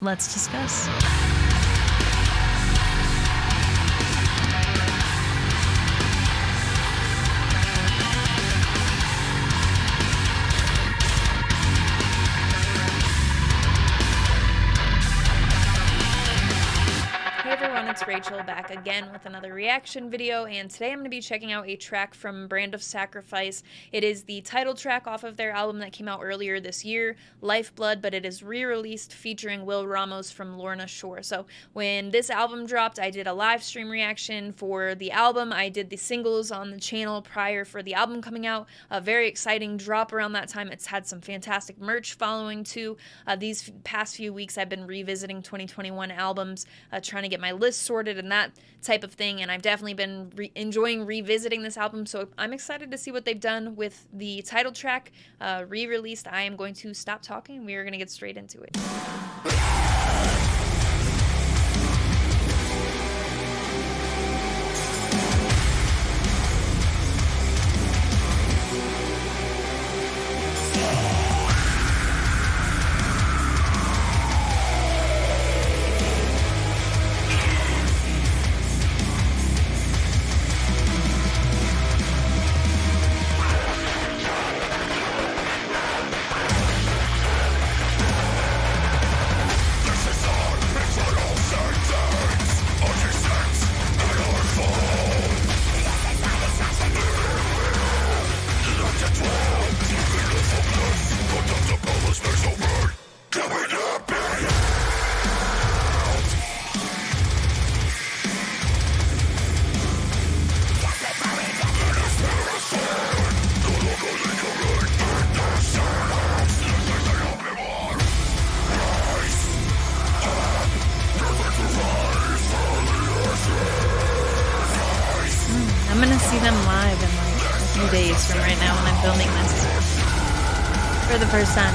Let's discuss. Hey everyone, it's Rachel back again with another reaction video, and today I'm going to be checking out a track from Brand of Sacrifice. It is the title track off of their album that came out earlier this year, Lifeblood, but it is re-released featuring Will Ramos from Lorna Shore. So when this album dropped, I did a live stream reaction for the album. I did the singles on the channel prior for the album coming out. A very exciting drop around that time. It's had some fantastic merch following too. These past few weeks I've been revisiting 2021 albums, trying to get my list sorted and that type of thing, and I've definitely been enjoying revisiting this album, so I'm excited to see what they've done with the title track re-released. I am going to stop talking and we are going to get straight into it. I'm gonna see them live in like a few days from right now when I'm filming this for the first time.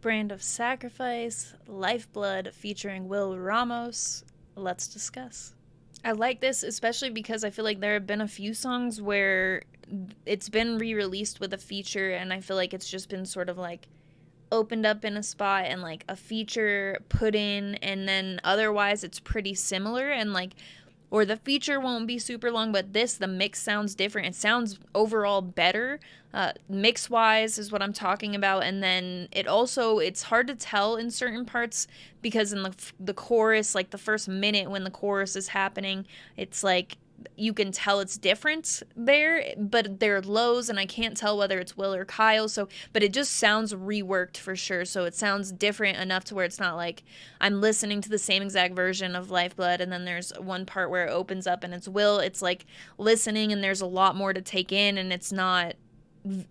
Brand of Sacrifice, Lifeblood featuring Will Ramos. Let's discuss. I like this especially because I feel like there have been a few songs where it's been re-released with a feature, and I feel like it's just been sort of like opened up in a spot and like a feature put in, and then otherwise it's pretty similar, and like, or the feature won't be super long, but the mix sounds different. It sounds overall better, mix wise is what I'm talking about. And then it's hard to tell in certain parts because in the chorus, like the first minute when the chorus is happening, it's like you can tell it's different there, but they're lows, and I can't tell whether it's Will or Kyle. So, but it just sounds reworked for sure. So it sounds different enough to where it's not like I'm listening to the same exact version of Lifeblood, and then there's one part where it opens up and it's Will. It's like listening, and there's a lot more to take in, and it's not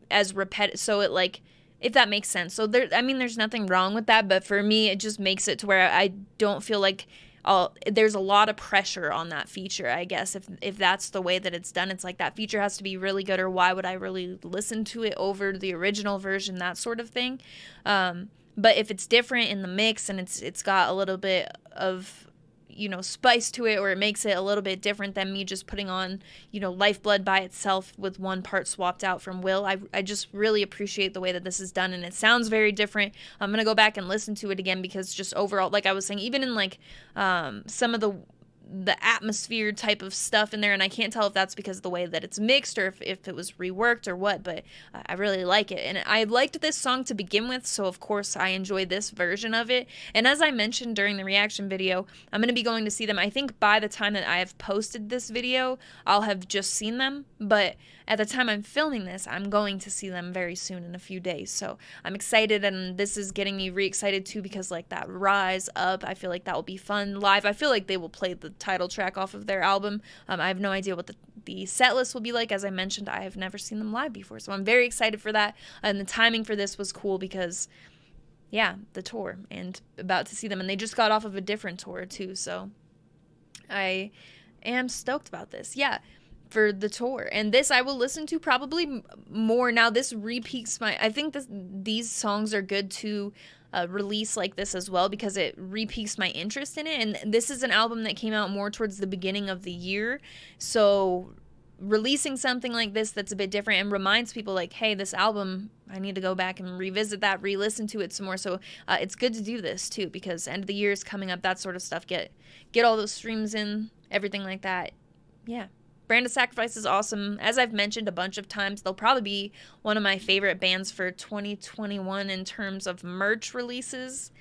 as repetitive. So it like, if that makes sense. So there's nothing wrong with that, but for me, it just makes it to where I don't feel like there's a lot of pressure on that feature, I guess, if that's the way that it's done. It's like that feature has to be really good, or why would I really listen to it over the original version, that sort of thing. But if it's different in the mix, and it's got a little bit of, spice to it, or it makes it a little bit different than me just putting on, Lifeblood by itself with one part swapped out from Will. I just really appreciate the way that this is done, and it sounds very different. I'm going to go back and listen to it again because just overall, like I was saying, even in like some of the atmosphere type of stuff in there, and I can't tell if that's because of the way that it's mixed or if it was reworked or what, but I really like it. And I liked this song to begin with, so of course I enjoy this version of it. And as I mentioned during the reaction video, I'm going to be going to see them. I think by the time that I have posted this video, I'll have just seen them, but at the time I'm filming this, I'm going to see them very soon in a few days. So I'm excited, and this is getting me re-excited too, because like that Rise Up, I feel like that will be fun live. I feel like they will play the title track off of their album. I have no idea what the set list will be like. As I mentioned, I have never seen them live before, so I'm very excited for that. And the timing for this was cool because, yeah, the tour, and about to see them, and they just got off of a different tour too, so I am stoked about this. Yeah, for the tour. And this I will listen to probably more. Now this repeats I think these songs are good to release like this as well, because it repeats my interest in it. And this is an album that came out more towards the beginning of the year, so releasing something like this that's a bit different and reminds people like, hey, this album, I need to go back and revisit that, re-listen to it some more. So it's good to do this too, because end of the year is coming up, that sort of stuff, get all those streams in, everything like that. Yeah, Brand of Sacrifice is awesome. As I've mentioned a bunch of times, they'll probably be one of my favorite bands for 2021 in terms of merch releases.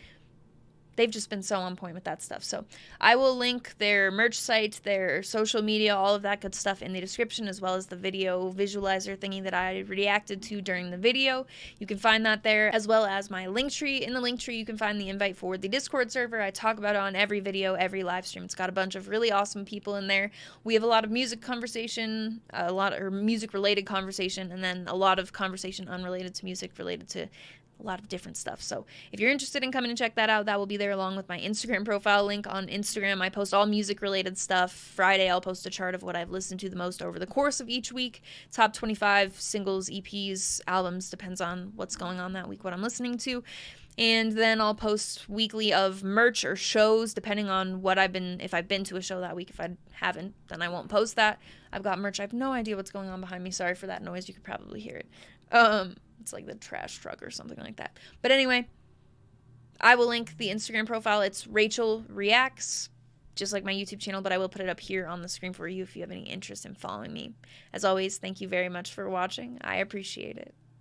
They've just been so on point with that stuff. So I will link their merch site, their social media, all of that good stuff in the description, as well as the video visualizer thingy that I reacted to during the video. You can find that there, as well as my link tree. In the link tree, you can find the invite for the Discord server. I talk about it on every video, every live stream. It's got a bunch of really awesome people in there. We have a lot of music conversation, music-related conversation, and then a lot of conversation unrelated to music, related to a lot of different stuff. So if you're interested in coming and check that out, that will be there along with my Instagram profile link. On Instagram, I post all music related stuff. Friday, I'll post a chart of what I've listened to the most over the course of each week. Top 25 singles, EPs, albums, depends on what's going on that week, what I'm listening to. And then I'll post weekly of merch or shows, depending on what if I've been to a show that week. If I haven't, then I won't post that. I've got merch. I have no idea what's going on behind me. Sorry for that noise. You could probably hear it. It's like the trash truck or something like that. But anyway, I will link the Instagram profile. It's Rachel Reacts, just like my YouTube channel, but I will put it up here on the screen for you if you have any interest in following me. As always, thank you very much for watching. I appreciate it.